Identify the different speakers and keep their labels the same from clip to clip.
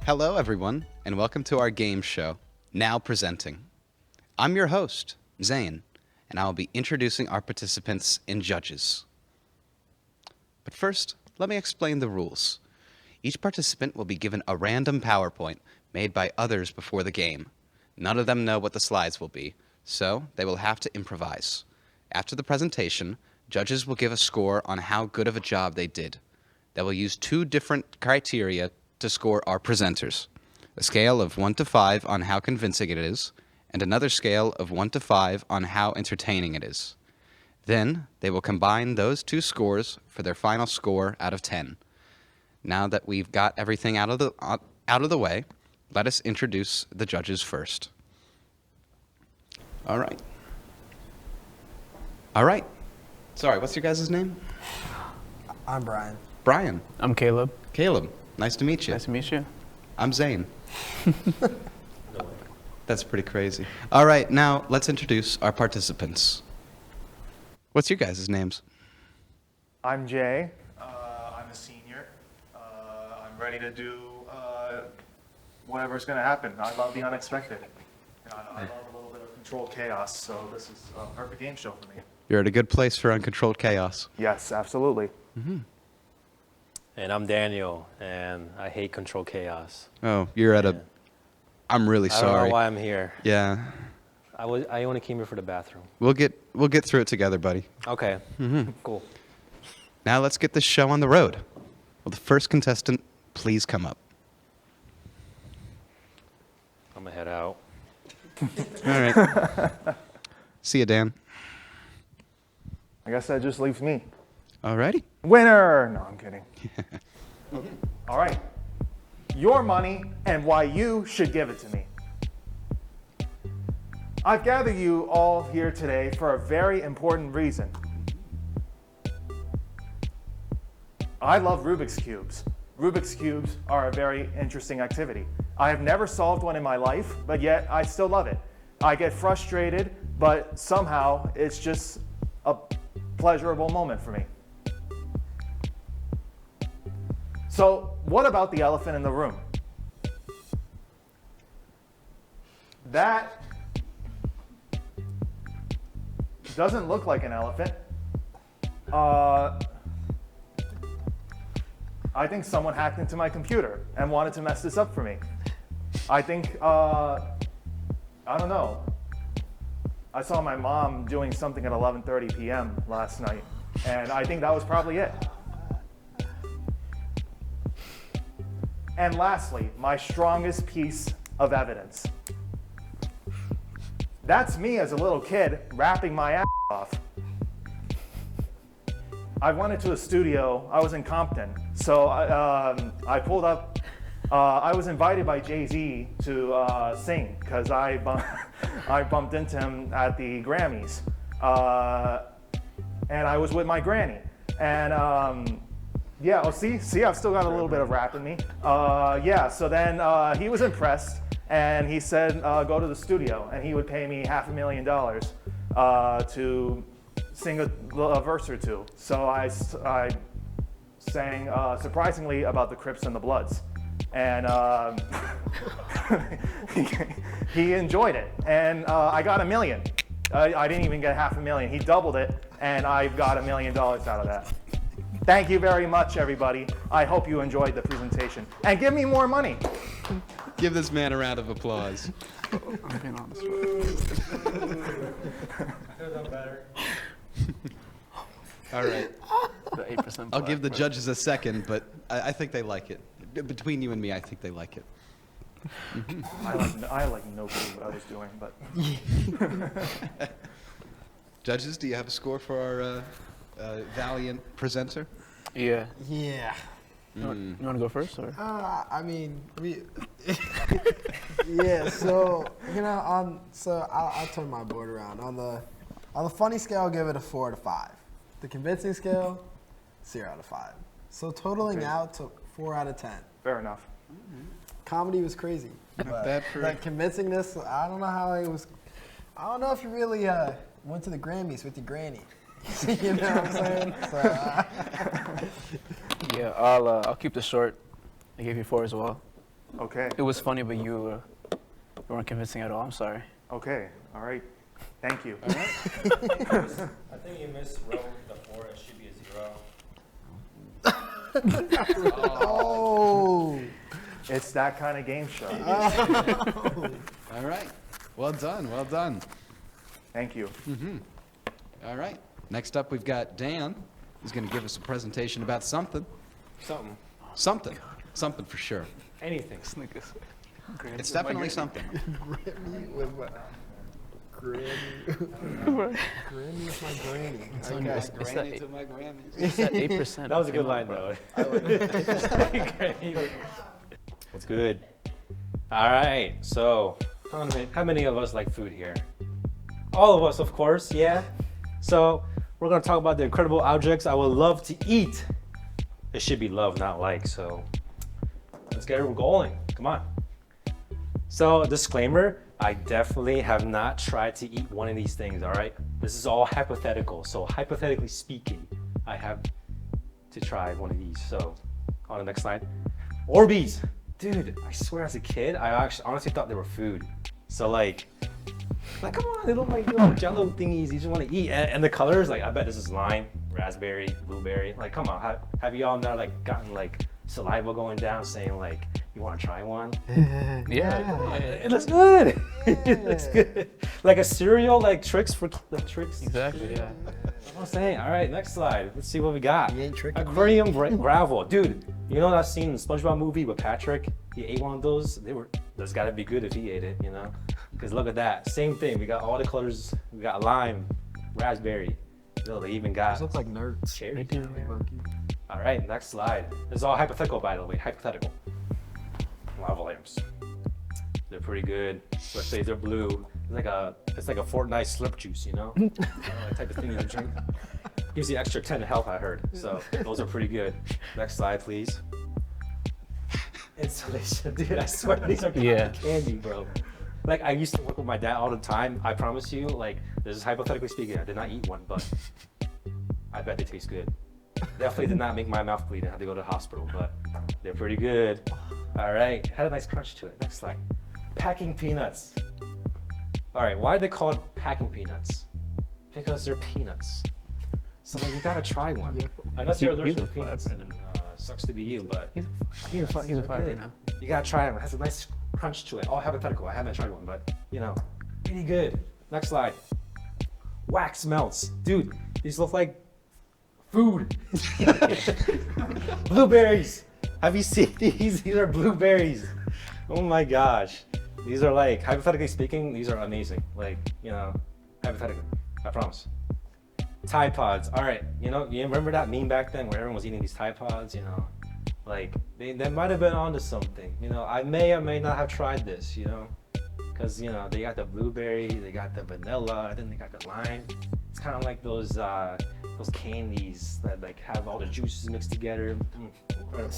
Speaker 1: Hello, everyone, and welcome to our game show, Now Presenting. I'm your host, Zane, and I will be introducing our participants and judges. But first, let me explain the rules. Each participant will be given a random PowerPoint made by others before the game. None of them know what the slides will be, so they will have to improvise. After the presentation, judges will give a score on how good of a job they did. They will use two different criteria to score our presenters. A scale of 1 to 5 on how convincing it is, and another scale of 1 to 5 on how entertaining it is. Then, they will combine those two scores for their final score out of 10. Now that we've got everything out of the way, let us introduce the judges first. All right. Sorry, what's your guys' name?
Speaker 2: I'm Brian.
Speaker 1: Brian.
Speaker 3: I'm Caleb.
Speaker 1: Caleb. Nice to meet you.
Speaker 3: Nice to meet you.
Speaker 1: I'm Zane. That's pretty crazy. All right, now let's introduce our participants. What's your guys' names?
Speaker 4: I'm Jay. I'm a senior. I'm ready to do whatever's going to happen. I love the unexpected. I love a little bit of controlled chaos, so this is a perfect game show for me.
Speaker 1: You're at a good place for uncontrolled chaos.
Speaker 4: Yes, absolutely.
Speaker 1: Mm-hmm.
Speaker 5: And I'm Daniel, and I hate control chaos.
Speaker 1: Oh, you're at a... I'm really sorry.
Speaker 5: I don't know why I'm here.
Speaker 1: Yeah.
Speaker 5: I only came here for the bathroom.
Speaker 1: We'll get through it together, buddy.
Speaker 5: Okay.
Speaker 1: Mm-hmm.
Speaker 5: Cool.
Speaker 1: Now let's get this show on the road. Will the first contestant please come up?
Speaker 5: I'm gonna head out.
Speaker 1: All right. See you, Dan.
Speaker 4: I guess that just leaves me.
Speaker 1: All righty.
Speaker 4: Winner! No, I'm kidding. All right. Your money and why you should give it to me. I've gathered you all here today for a very important reason. I love Rubik's Cubes. Rubik's Cubes are a very interesting activity. I have never solved one in my life, but yet I still love it. I get frustrated, but somehow it's just a pleasurable moment for me. So, what about the elephant in the room? That doesn't look like an elephant. I think someone hacked into my computer and wanted to mess this up for me. I think, I don't know. I saw my mom doing something at 11:30 p.m. last night, and I think that was probably it. And lastly, my strongest piece of evidence. That's me as a little kid rapping my ass off. I went into a studio. I was in Compton, so I pulled up. I was invited by Jay-Z to sing because I bumped into him at the Grammys, and I was with my granny. And yeah, oh, see, I've still got a little bit of rap in me. Yeah, so then he was impressed, and he said, go to the studio, and he would pay me $500,000 to sing a verse or two. So I sang, surprisingly, about the Crips and the Bloods. And he enjoyed it, and I got $1 million. I didn't even get $500,000. He doubled it, and I got $1 million out of that. Thank you very much, everybody. I hope you enjoyed the presentation. And give me more money.
Speaker 1: Give this man a round of applause.
Speaker 3: I'm being honest.
Speaker 1: All right.
Speaker 3: The 8%
Speaker 1: I'll give the judges a second, but I think they like it. Between you and me, I think they like it. Mm-hmm.
Speaker 4: I like no clue what I was doing, but.
Speaker 1: Judges, do you have a score for our valiant presenter?
Speaker 3: Yeah.
Speaker 2: Yeah.
Speaker 3: You want to go first, or?
Speaker 2: I mean, yeah. So I'll turn my board around. On the funny scale, I'll give it a 4 out of 5. The convincing scale, 0 out of 5. So totaling out to 4 out of 10.
Speaker 4: Fair enough.
Speaker 2: Mm-hmm. Comedy was crazy.
Speaker 1: Not bad for
Speaker 2: that convincingness. I don't know how it was. I don't know if you really went to the Grammys with your granny. You know what I'm saying? So,
Speaker 3: yeah, I'll keep this short. I gave you 4 as well.
Speaker 4: Okay.
Speaker 3: It was funny, but you weren't convincing at all. I'm sorry.
Speaker 4: Okay. All right. Thank you.
Speaker 5: I think you miswrote the 4. It should be a 0.
Speaker 2: Oh.
Speaker 4: It's that kind of game show.
Speaker 1: All right. Well done. Well done.
Speaker 4: Thank you.
Speaker 1: All right. Next up, we've got Dan. He's going to give us a presentation about something.
Speaker 5: Something.
Speaker 1: Something. Something for sure.
Speaker 5: Anything.
Speaker 3: Snickers.
Speaker 1: It's definitely something.
Speaker 2: Grammy with my granny. Grammy with my granny.
Speaker 3: on your-
Speaker 2: Okay.
Speaker 3: It's
Speaker 1: Granny
Speaker 3: that-
Speaker 1: to my Grammys.
Speaker 3: It's that 8%.
Speaker 5: That was a good line, though. What's good? All right. So, how many of us like food here? All of us, of course. Yeah. So, we're gonna talk about the incredible objects I would love to eat. It should be love, not like. So, let's get it going. Come on. So, disclaimer: I definitely have not tried to eat one of these things. All right. This is all hypothetical. So, hypothetically speaking, I have to try one of these. So, on the next slide. Orbeez. Dude, I swear as a kid, I actually honestly thought they were food. So like come on, they look like little jello thingies you just want to eat. And the colors, like I bet this is lime, raspberry, blueberry. Like come on, have you all now like gotten like saliva going down saying like, you want to try one?
Speaker 3: Yeah.
Speaker 5: It looks good. It looks good. Like a cereal, like tricks for like tricks.
Speaker 3: Exactly. Yeah.
Speaker 5: That's what I'm saying. All right, next slide. Let's see what we got.
Speaker 2: You ain't tricking me.
Speaker 5: Aquarium gravel. Dude, you know that scene in the SpongeBob movie with Patrick? He ate one of those. That's gotta be good if he ate it, you know? Because look at that. Same thing. We got all the colors. We got lime, raspberry. No, they even got
Speaker 2: These look like nerds.
Speaker 5: cherry. All right, next slide. This is all hypothetical, by the way. Hypothetical. Lava lamps. They're pretty good, especially if they're blue. It's like a Fortnite slurp juice, you know? That type of thing you drink. Gives you extra 10 health, I heard. So those are pretty good. Next slide, please. Installation, dude. I swear these are candy, bro. Like I used to work with my dad all the time. I promise you, like this is hypothetically speaking. I did not eat one, but I bet they taste good. Definitely did not make my mouth bleed. I had to go to the hospital, but they're pretty good. All right, had a nice crunch to it. Next slide. Packing peanuts. All right, why are they called packing peanuts? Because they're peanuts. So like, you gotta try one. Unless you're allergic to peanuts, and sucks to be you, but
Speaker 3: He's a fighter now.
Speaker 5: you gotta try it. It has a nice crunch to it. All hypothetical. I haven't tried one, but you know, pretty good. Next slide. Wax melts, dude. These look like food. Blueberries. Have you seen these? These are blueberries. Oh my gosh. These are like, hypothetically speaking, these are amazing. Like, you know, hypothetically, I promise. Tide Pods. All right, you know, you remember that meme back then where everyone was eating these Tide Pods, you know? Like, they might have been onto something. You know, I may or may not have tried this, you know? Because, you know, they got the blueberry, they got the vanilla, and then they got the lime. It's kind of like those candies that like have all the juices mixed together. Incredible.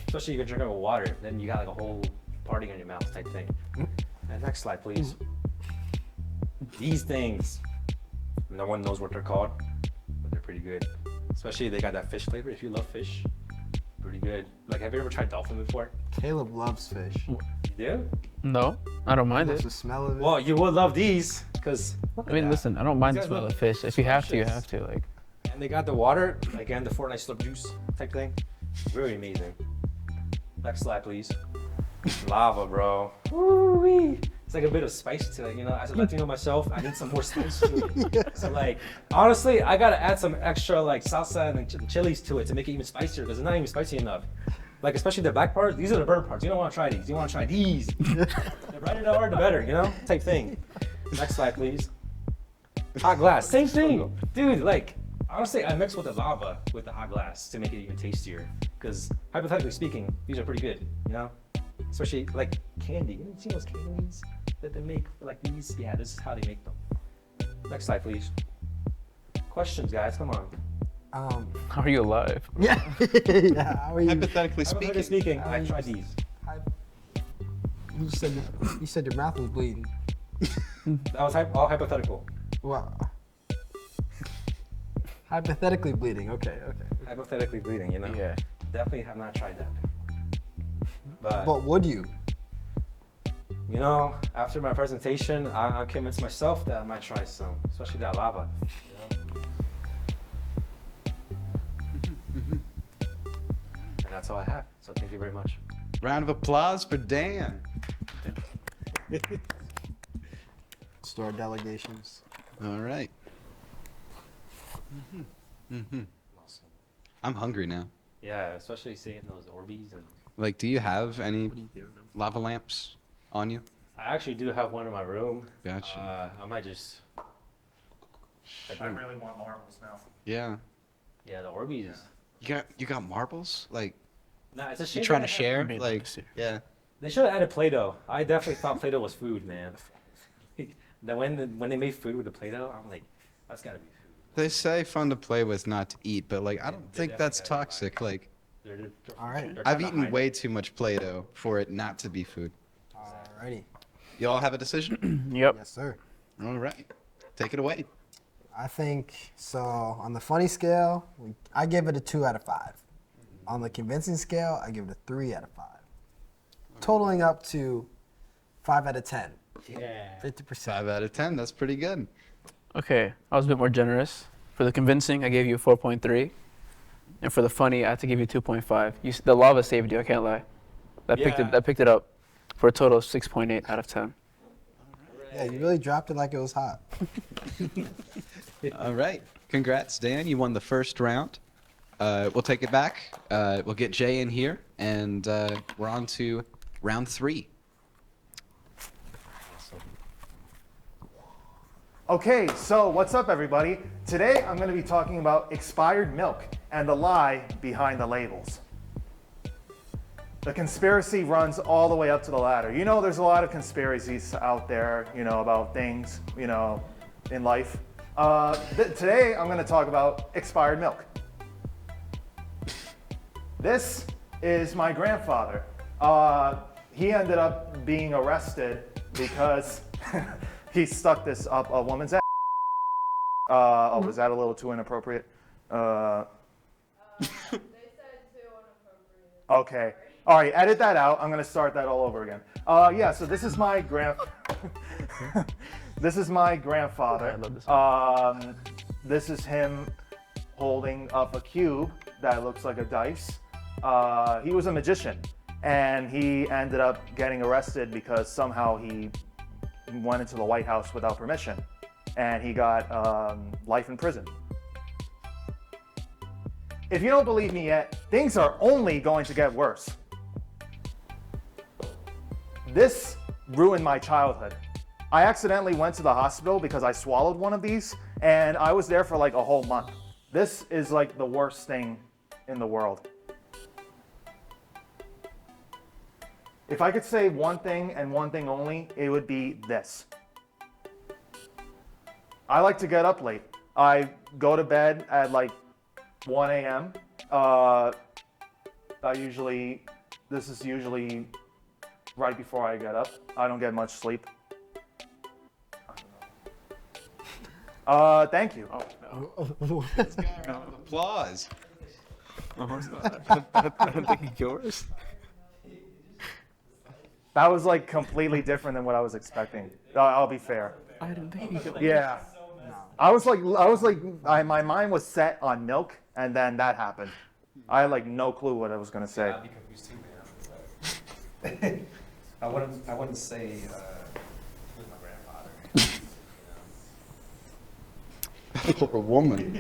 Speaker 5: Especially if you're drinking with water, then you got like a whole party in your mouth type thing. And next slide, please. These things, no one knows what they're called, but they're pretty good. Especially they got that fish flavor. If you love fish, pretty good. Like, have you ever tried dolphin before?
Speaker 2: Caleb loves fish.
Speaker 5: You do?
Speaker 3: No, I don't mind
Speaker 2: Loves
Speaker 3: it.
Speaker 2: the smell of it.
Speaker 5: Well, you would love these, because
Speaker 3: I mean, listen, I don't mind the
Speaker 5: These guys
Speaker 3: smell
Speaker 5: look
Speaker 3: of fish. If you have to, you have
Speaker 5: scrumptious.
Speaker 3: to. Like,
Speaker 5: and they got the water, again, the Fortnite slurp juice type thing. Very amazing. Next slide, please. Lava, bro. Woo-wee. It's like a bit of spice to it, you know. As a Latino myself, I need some more spice to it. So like, honestly, I gotta add some extra like salsa and chilies to it to make it even spicier, because it's not even spicy enough. Like, especially the black parts, these are the burnt parts. You don't want to try these. You want to try these. The brighter they are, the better, you know? Type thing. Next slide, please. Hot glass, same thing. Dude, like, honestly, I mixed with the lava with the hot glass to make it even tastier. Because, hypothetically speaking, these are pretty good, you know? Especially, like, candy. You see those candies that they make, like these? Yeah, this is how they make them. Next slide, please. Questions, guys, come on.
Speaker 3: how are you alive?
Speaker 2: Yeah. Yeah. How are you?
Speaker 1: Hypothetically
Speaker 5: Hypothetically
Speaker 1: speaking,
Speaker 5: speaking, I tried these.
Speaker 2: You said your mouth was bleeding.
Speaker 5: That was all hypothetical.
Speaker 2: Wow. Hypothetically bleeding. Okay. Okay.
Speaker 5: Hypothetically bleeding, you know?
Speaker 3: Yeah.
Speaker 5: Definitely have not tried that. But
Speaker 2: But would you?
Speaker 5: You know, after my presentation, I convinced myself that I might try some, especially that lava. You know? And that's all I have. So thank you very much.
Speaker 1: Round of applause for Dan.
Speaker 2: Store delegations.
Speaker 1: All right. I'm hungry now.
Speaker 5: Yeah, especially seeing those Orbeez and.
Speaker 1: Like, do you have any lava lamps on you?
Speaker 5: I actually do have one in my room.
Speaker 1: Gotcha.
Speaker 5: I might just.
Speaker 4: I really want marbles now.
Speaker 1: Yeah.
Speaker 5: Yeah, the Orbeez.
Speaker 1: You got marbles? Like,
Speaker 5: Nah, it's a shame.
Speaker 1: you trying to
Speaker 5: that-
Speaker 1: share?
Speaker 3: Made
Speaker 1: Like,
Speaker 3: this year.
Speaker 1: yeah.
Speaker 5: They should have added Play-Doh. I definitely thought Play-Doh was food, man. Then when they made food with the Play-Doh, I'm like, that's gotta be food.
Speaker 1: They say fun to play with, not to eat, but like, I don't
Speaker 5: They
Speaker 1: think that's
Speaker 5: definitely gotta
Speaker 1: toxic. Like,
Speaker 5: They're
Speaker 2: All right.
Speaker 5: they're
Speaker 1: I've
Speaker 5: trying to
Speaker 1: eaten
Speaker 5: hide
Speaker 1: way
Speaker 5: it.
Speaker 1: too much Play-Doh for it not to be food.
Speaker 2: Alrighty.
Speaker 1: You all have a decision?
Speaker 3: Yep.
Speaker 2: Yes, sir.
Speaker 1: All right. Take it away.
Speaker 2: I think so. On the funny scale, I give it a 2 out of 5. On the convincing scale, I give it a 3 out of 5. Totaling up to 5 out of 10.
Speaker 5: Yeah.
Speaker 2: 50%.
Speaker 1: 5 out of 10. That's pretty good.
Speaker 3: Okay, I was a bit more generous. For the convincing, I gave you 4.3. And for the funny, I had to give you 2.5. The lava saved you, I can't lie. That picked it up for a total of 6.8 out of 10.
Speaker 2: Yeah, you really dropped it like it was hot.
Speaker 1: All right. Congrats, Dan. You won the first round. We'll take it back. We'll get Jay in here, and we're on to round 3.
Speaker 4: Okay, so what's up, everybody? Today I'm going to be talking about expired milk and the lie behind the labels. The conspiracy runs all the way up to the ladder. You know, there's a lot of conspiracies out there, you know, about things, you know, in life. Today I'm going to talk about expired milk. This is my grandfather. He ended up being arrested because he stuck this up a woman's ass. Oh, was that a little too inappropriate?
Speaker 6: They said too inappropriate.
Speaker 4: Okay. All right, edit that out. I'm gonna start that all over again. Yeah. So this is my this is my grandfather.
Speaker 3: I love this
Speaker 4: This is him holding up a cube that looks like a dice. He was a magician, and he ended up getting arrested because somehow he went into the White House without permission, and he got life in prison. If you don't believe me yet, things are only going to get worse. This ruined my childhood. I accidentally went to the hospital because I swallowed one of these, and I was there for like a whole month. This is like the worst thing in the world. If I could say one thing and one thing only, it would be this. I like to get up late. I go to bed at like 1 a.m. This is usually right before I get up. I don't get much sleep. Thank you.
Speaker 1: Applause.
Speaker 3: I don't think it's yours.
Speaker 4: That was like completely different than what I was expecting. I'll be fair.
Speaker 3: I didn't think it's yours.
Speaker 4: Yeah. My mind was set on milk, and then that happened. I had like no clue what I was gonna say.
Speaker 5: I'd be confused too, man. I wouldn't say with my grandfather.
Speaker 1: Or a woman.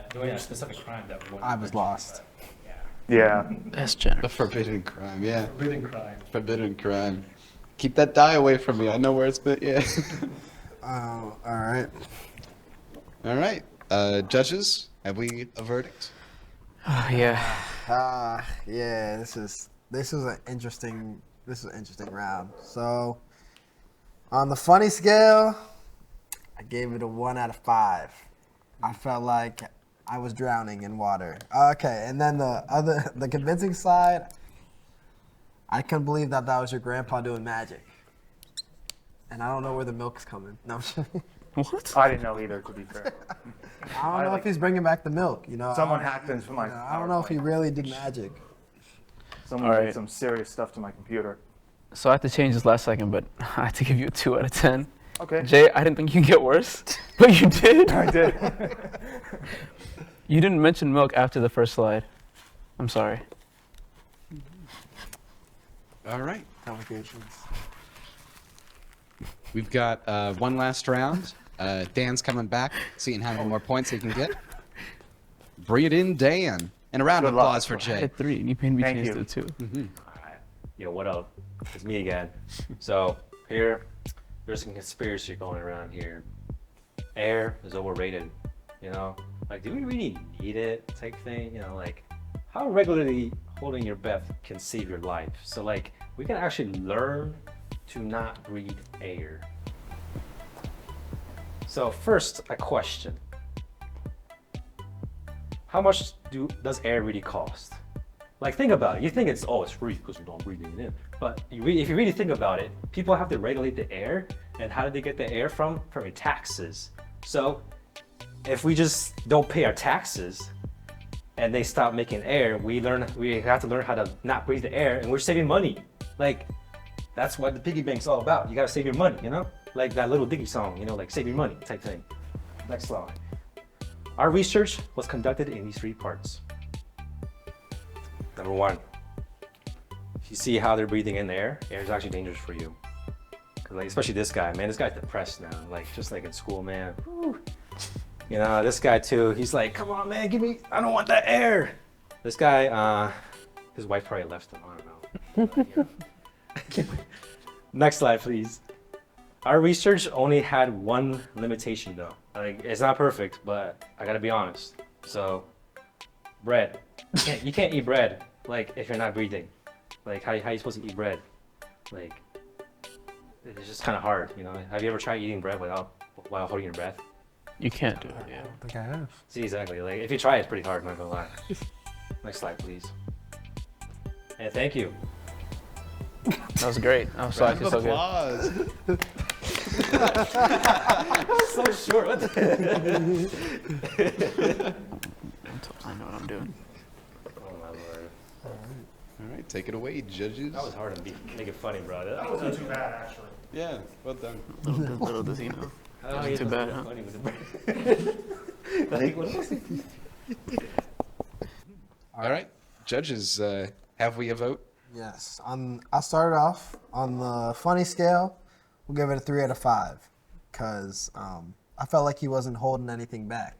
Speaker 5: Doing a specific crime that one.
Speaker 2: I was lost.
Speaker 4: Yeah.
Speaker 3: That's
Speaker 1: A
Speaker 3: generous.
Speaker 1: forbidden crime, yeah.
Speaker 5: Forbidden crime.
Speaker 1: Forbidden crime. Keep that die away from me. I know where it's been. Yeah.
Speaker 2: Oh, all right.
Speaker 1: All right. Judges, have we a verdict?
Speaker 3: Yeah.
Speaker 2: Yeah. This is an interesting round. So, on the funny scale, I gave it a 1 out of 5. I felt like I was drowning in water. Okay, and then the convincing side, I couldn't believe that was your grandpa doing magic. And I don't know where the milk's coming. No, I'm just kidding.
Speaker 3: What?
Speaker 4: I didn't know either, to be fair.
Speaker 2: I don't know if he's bringing back the milk. You know,
Speaker 4: Someone hacked into my.
Speaker 2: I don't know if he really did magic.
Speaker 4: Someone
Speaker 3: All
Speaker 4: did
Speaker 3: right.
Speaker 4: some serious stuff to my computer.
Speaker 3: So I had to change this last second, but I had to give you a 2 out of 10.
Speaker 4: Okay.
Speaker 3: Jay, I didn't think you could get worse, but you did.
Speaker 4: I did.
Speaker 3: You didn't mention milk after the first slide. I'm sorry.
Speaker 1: All right.
Speaker 2: Complications.
Speaker 1: We've got one last round. Dan's coming back, seeing how many more points he can get. Bring it in, Dan. And a round of
Speaker 4: Good luck.
Speaker 1: applause for
Speaker 3: I
Speaker 1: Jay.
Speaker 3: had 3, and you paid me
Speaker 4: Thank
Speaker 3: change
Speaker 4: you.
Speaker 3: to 2.
Speaker 5: Alright. Yo, what up? It's me again. So here, there's some conspiracy going around here. Air is overrated. You know, like, do we really need it? Type thing. You know, like, how regularly holding your breath can save your life. So like, we can actually learn to not breathe air. So first, a question. How much does air really cost? Like, think about it. You think it's free because we're not breathing it in. But if you really think about it, people have to regulate the air. And how do they get the air from? From your taxes. So if we just don't pay our taxes and they stop making air, we have to learn how to not breathe the air, and we're saving money. Like, that's what the piggy bank's all about. You gotta save your money, you know? Like that little Diggy song, you know, like save your money type thing. Next slide. Our research was conducted in these 3 parts. Number 1, you see how they're breathing in the air? Air is actually dangerous for you. 'Cause like, especially this guy, man, this guy's depressed now. Like, just like in school, man. Whew. You know, this guy too, he's like, come on, man, I don't want that air. This guy, his wife probably left him, I don't know. Next slide, please. Our research only had one limitation though. Like, it's not perfect, but I gotta be honest. So, bread. You can't eat bread, like, if you're not breathing. Like, how you supposed to eat bread? Like, it's just kind of hard, you know? Have you ever tried eating bread while holding your breath?
Speaker 3: You can't do it, yeah.
Speaker 2: I think I have.
Speaker 5: See, exactly. Like, if you try, it's pretty hard, not gonna lie. Next slide, please. And thank you.
Speaker 3: That was great. I'm so
Speaker 1: Round
Speaker 3: actually
Speaker 1: of
Speaker 3: so good.
Speaker 1: applause.
Speaker 5: So short. What the
Speaker 3: I know what I'm doing.
Speaker 5: Oh my lord.
Speaker 1: All right, take it away, judges.
Speaker 5: That was hard to make it funny, bro. That
Speaker 4: That wasn't too bad, actually.
Speaker 1: Yeah, well done.
Speaker 3: Little does he know.
Speaker 5: wasn't
Speaker 3: too bad, huh?
Speaker 5: Funny with the like, what was it?
Speaker 1: All right, judges, have we a vote?
Speaker 2: Yes. I started off on the funny scale. We'll give it a 3 out of 5 because I felt like he wasn't holding anything back.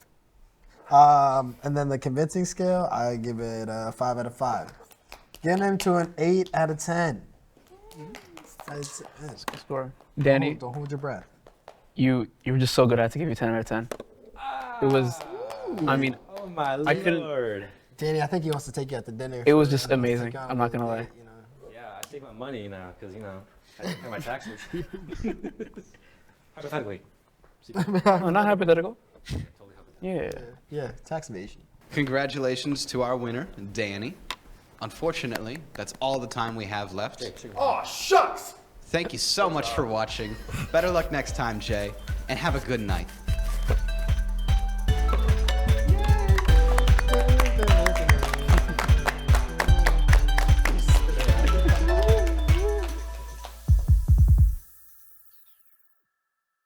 Speaker 2: And then the convincing scale, I give it a 5 out of 5. Getting him to an 8 out of 10. It's,
Speaker 3: Good score. Danny,
Speaker 2: don't hold your breath.
Speaker 3: you were just so good. I had to give you 10 out of 10. It was, I mean,
Speaker 5: Oh my
Speaker 3: I couldn't-
Speaker 5: lord.
Speaker 2: Danny, I think he wants to take you out to dinner.
Speaker 3: It was
Speaker 2: for,
Speaker 3: just amazing.
Speaker 2: take you out
Speaker 3: I'm
Speaker 2: on
Speaker 3: not gonna
Speaker 2: a
Speaker 3: lie.
Speaker 2: date, you know.
Speaker 5: Yeah, I save my money now because, you know, I didn't pay my taxes. Hypothetically.
Speaker 3: Oh, not hypothetical.
Speaker 5: Totally hypothetical.
Speaker 3: Yeah.
Speaker 2: Yeah, tax evasion.
Speaker 1: Congratulations to our winner, Danny. Unfortunately, that's all the time we have left.
Speaker 4: Oh, shucks!
Speaker 1: Thank you so much for watching. Better luck next time, Jay, and have a good night.